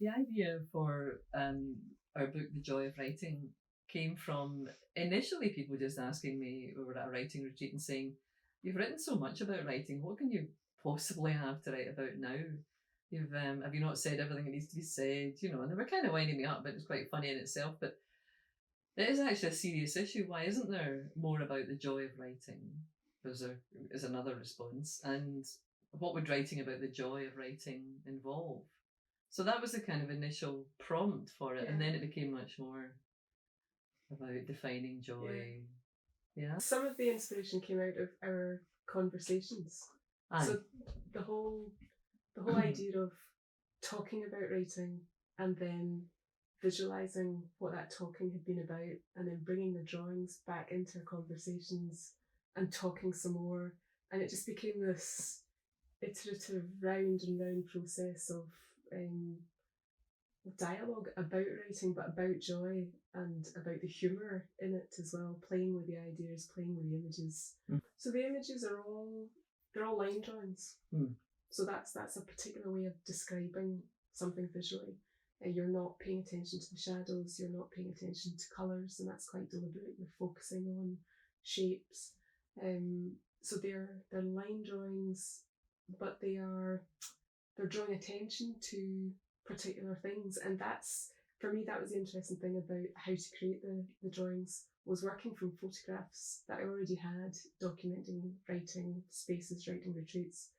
The idea for our book, The Joy of Writing, came from initially people just asking me, we were at a writing retreat and saying, "You've written so much about writing, what can you possibly have to write about now? You've have you not said everything that needs to be said?" You know, and they were kind of winding me up, but it's quite funny in itself. But it is actually a serious issue. Why isn't there more about the joy of writing? Is another response. And what would writing about the joy of writing involve? So that was the kind of initial prompt for it, and then it became much more about defining joy. Yeah. Some of the inspiration came out of our conversations. Aye. So the whole idea of talking about writing and then visualizing what that talking had been about, and then bringing the drawings back into conversations and talking some more, and it just became this iterative round and round process of dialogue about writing, but about joy and about the humour in it as well, playing with the ideas, playing with the images. So the images are all line drawings. So that's a particular way of describing something visually. You're not paying attention to the shadows, you're not paying attention to colours, and that's quite deliberate. You're focusing on shapes. So they're line drawings, but they're drawing attention to particular things, and that's, for me, that was the interesting thing about how to create the drawings, was working from photographs that I already had documenting writing spaces, writing retreats,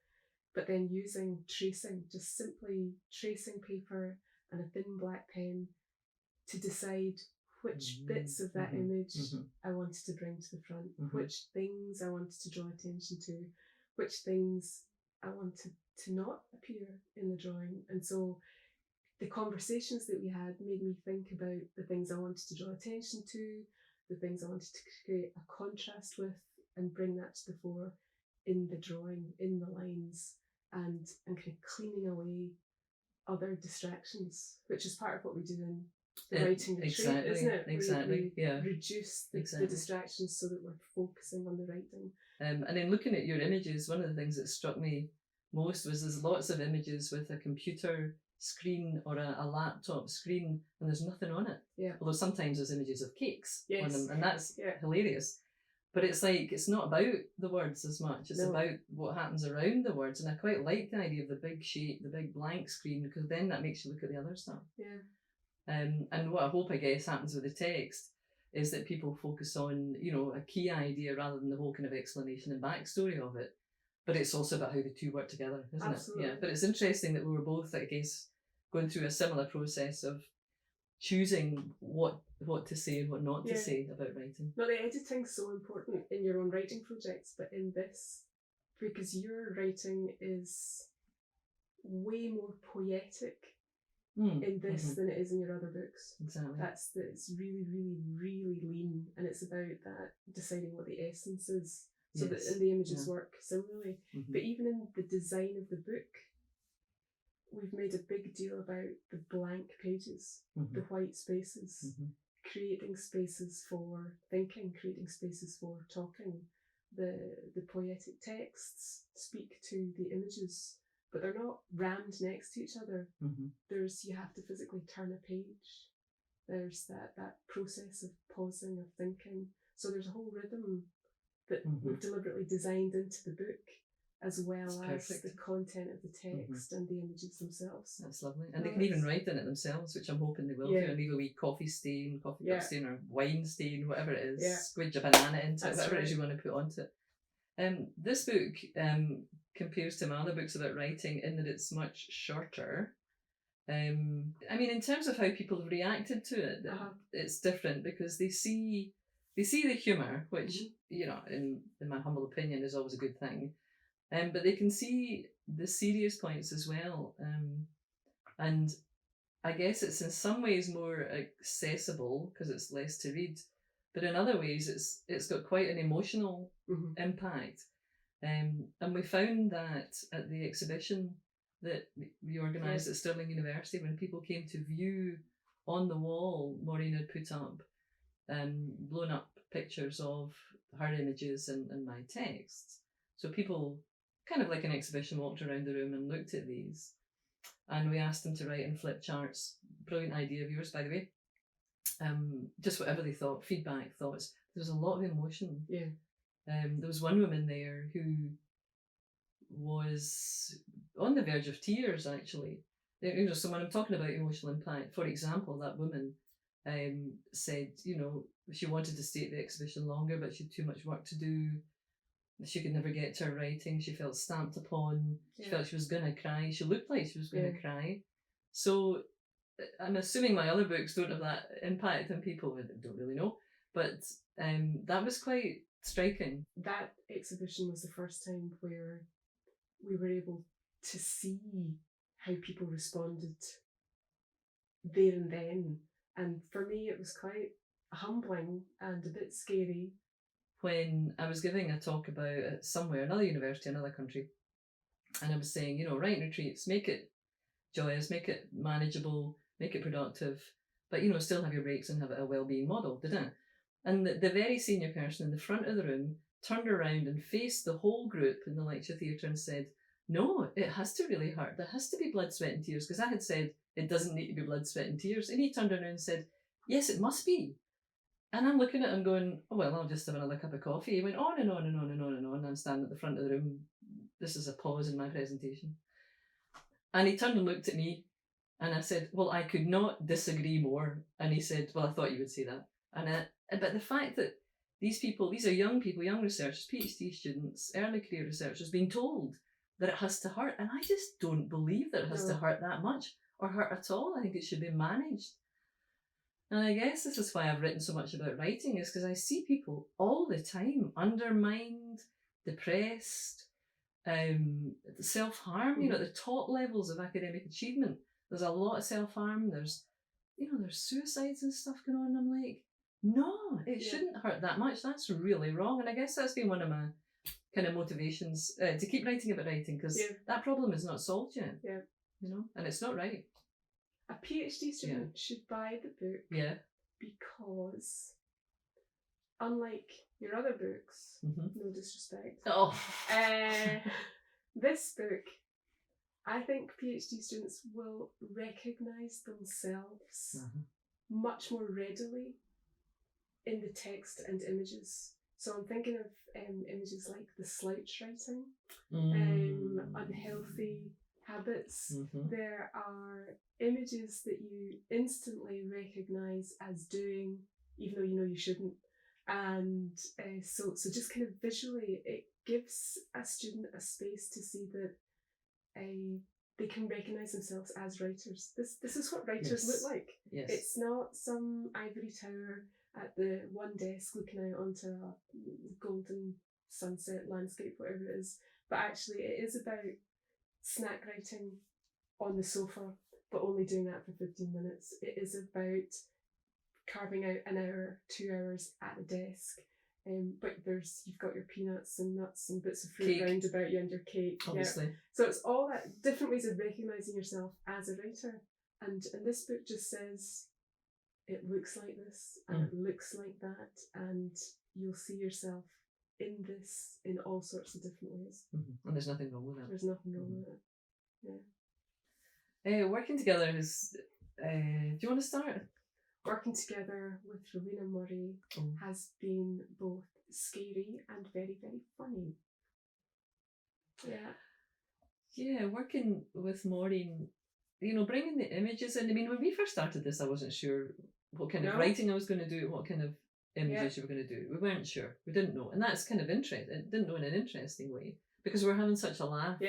but then using tracing, just simply tracing paper and a thin black pen to decide which bits of that image I wanted to bring to the front, which things I wanted to draw attention to, which things I wanted to not appear in the drawing. And so the conversations that we had made me think about the things I wanted to draw attention to, the things I wanted to create a contrast with, and bring that to the fore in the drawing, in the lines, and kind of cleaning away other distractions, which is part of what we do in the writing retreat, isn't it? Exactly. We reduce the distractions so that we're focusing on the writing. And in looking at your images, one of the things that struck me most was there's lots of images with a computer screen or a laptop screen, and there's nothing on it. Yeah. Although sometimes there's images of cakes on them, and that's Yeah. hilarious. But it's like, it's not about the words as much, it's about what happens around the words. And I quite like the idea of the big shape, the big blank screen, because then that makes you look at the other stuff. Yeah. And what I hope, I guess, happens with the text is that people focus on, you know, a key idea rather than the whole kind of explanation and backstory of it. But it's also about how the two work together, isn't Absolutely. it? Yeah. But it's interesting that we were both, I guess, going through a similar process of choosing what to say and what not to say about writing. No, the editing's so important in your own writing projects, but in this, because your writing is way more poetic in this than it is in your other books. Exactly. It's really, really, really lean, and it's about that deciding what the essence is, so that in the images work similarly. But even in the design of the book, we've made a big deal about the blank pages, the white spaces, creating spaces for thinking, creating spaces for talking. The poetic texts speak to the images, but they're not rammed next to each other. You have to physically turn a page. There's that process of pausing, of thinking. So there's a whole rhythm that we've deliberately designed into the book, as well as the content of the text and the images themselves. That's lovely. And they can even write in it themselves, which I'm hoping they will do, and leave a wee coffee cup stain or wine stain, whatever it is, squidge a banana into it, whatever it is you want to put onto it. This book compares to my other books about writing in that it's much shorter. I mean, in terms of how people have reacted to it, it's different because they see the humour, which, you know, in my humble opinion, is always a good thing. But they can see the serious points as well. And I guess it's in some ways more accessible because it's less to read, but in other ways it's got quite an emotional impact. And we found that at the exhibition that we organised at Stirling University, when people came to view on the wall, Maureen had put up blown up pictures of her images and my texts. So people, kind of like an exhibition, walked around the room and looked at these. and we asked them to write in flip charts. Brilliant idea of yours, by the way. Just whatever they thought, feedback, thoughts. There was a lot of emotion. Yeah. There was one woman there who was on the verge of tears, actually. So when I'm talking about emotional impact, for example, that woman said, she wanted to stay at the exhibition longer, but she had too much work to do. She could never get to her writing. She felt stamped upon. She felt she was going to cry. She looked like she was going to cry. So I'm assuming my other books don't have that impact on people. I don't really know. But that was quite striking. That exhibition was the first time where we were able to see how people responded there and then. And for me, it was quite humbling and a bit scary. When I was giving a talk about it somewhere, another university, another country, and I was saying, writing retreats, make it joyous, make it manageable, make it productive, but, still have your breaks and have it a well-being model, didn't it? And the very senior person in the front of the room turned around and faced the whole group in the lecture theatre and said, no, it has to really hurt. There has to be blood, sweat and tears, because I had said it doesn't need to be blood, sweat and tears. And he turned around and said, yes, it must be. And I'm looking at him going, oh, well, I'll just have another cup of coffee. He went on and on and on and on and on. I'm standing at the front of the room. This is a pause in my presentation. And he turned and looked at me and I said, well, I could not disagree more. And he said, well, I thought you would say that. But the fact that these are young people, young researchers, PhD students, early career researchers being told that it has to hurt. And I just don't believe that it has to hurt that much or hurt at all. I think it should be managed. And I guess this is why I've written so much about writing, is because I see people all the time undermined, depressed, self-harm, at the top levels of academic achievement. There's a lot of self-harm. There's suicides and stuff going on. I'm like, no, it shouldn't hurt that much. That's really wrong. And I guess that's been one of my kind of motivations to keep writing about writing, because that problem is not solved yet. Yeah. And it's not right. A PhD student should buy the book. Yeah. Because unlike your other books, no disrespect. Oh. This book, I think PhD students will recognise themselves much more readily in the text and images. So I'm thinking of images like the slouch writing, unhealthy habits. There are images that you instantly recognise as doing, even though you know you shouldn't. And so just kind of visually, it gives a student a space to see that they can recognise themselves as writers. This is what writers look like. Yes. It's not some ivory tower at the one desk looking out onto a golden sunset landscape, whatever it is. But actually it is about snack writing on the sofa, but only doing that for 15 minutes. It is about carving out an hour, 2 hours at a desk. But you've got your peanuts and nuts and bits of fruit round about you and your cake. Obviously. Yeah. So it's all that different ways of recognising yourself as a writer. And this book just says, it looks like this and it looks like that, and you'll see yourself in this in all sorts of different ways. And there's nothing wrong with that. There's nothing wrong with it. Yeah. Working together is, do you want to start? Working together with Rowena Murray has been both scary and very, very funny. Yeah, working with Maureen, bringing the images in. I mean, when we first started this, I wasn't sure what kind of writing I was going to do, what kind of images you were going to do. We weren't sure. We didn't know. And that's kind of interesting. It didn't know in an interesting way, because we're having such a laugh,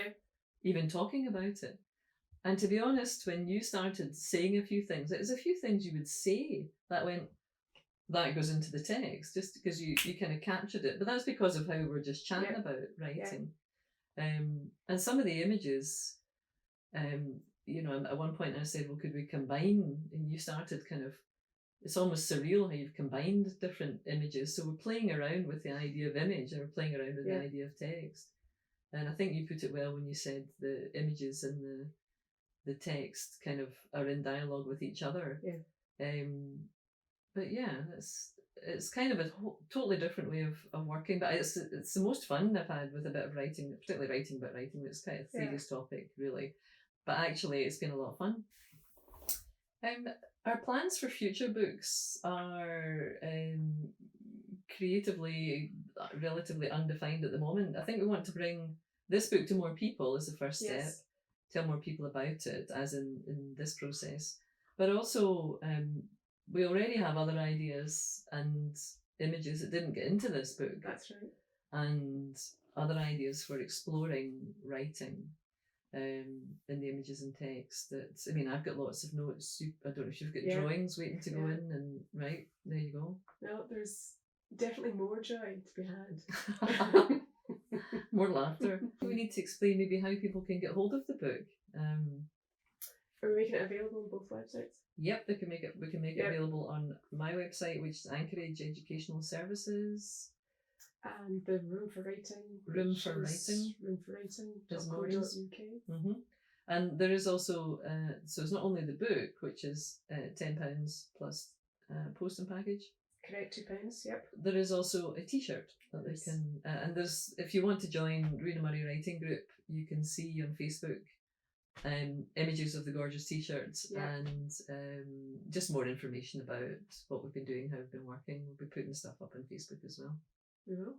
even talking about it. And to be honest, when you started saying a few things, it was a few things you would say that that goes into the text, just because you kind of captured it. But that's because of how we were just chatting about writing. And some of the images, at one point I said, well, could we combine? And you started it's almost surreal how you've combined different images. So we're playing around with the idea of image and we're playing around with the idea of text. And I think you put it well when you said the images and the text kind of are in dialogue with each other. But it's kind of a totally different way of working, but it's the most fun I've had with a bit of writing, particularly writing about writing. It's quite a serious topic, really. but actually it's been a lot of fun. Our plans for future books are creatively relatively undefined at the moment. I think we want to bring this book to more people as the first step, tell more people about it, as in this process. But also, we already have other ideas and images that didn't get into this book. That's right. And other ideas for exploring writing in the images and text. I mean, I've got lots of notes. I don't know if you've got drawings waiting to go in, and right, there you go. No, there's definitely more joy to be had. More laughter. We need to explain maybe how people can get hold of the book. Are we making it available on both websites? Yep, we can make it available on my website, which is Anchorage Educational Services. And the Room for Writing. Room for Writing. Is Maureen's. Mm-hmm. And there is also, so it's not only the book, which is £10 plus post and package. Correct, £2, yep. There is also a t-shirt that they can, and there's, if you want to join Rowena Murray Writing Group, you can see on Facebook images of the gorgeous t-shirts and just more information about what we've been doing, how we've been working. We'll be putting stuff up on Facebook as well. We will.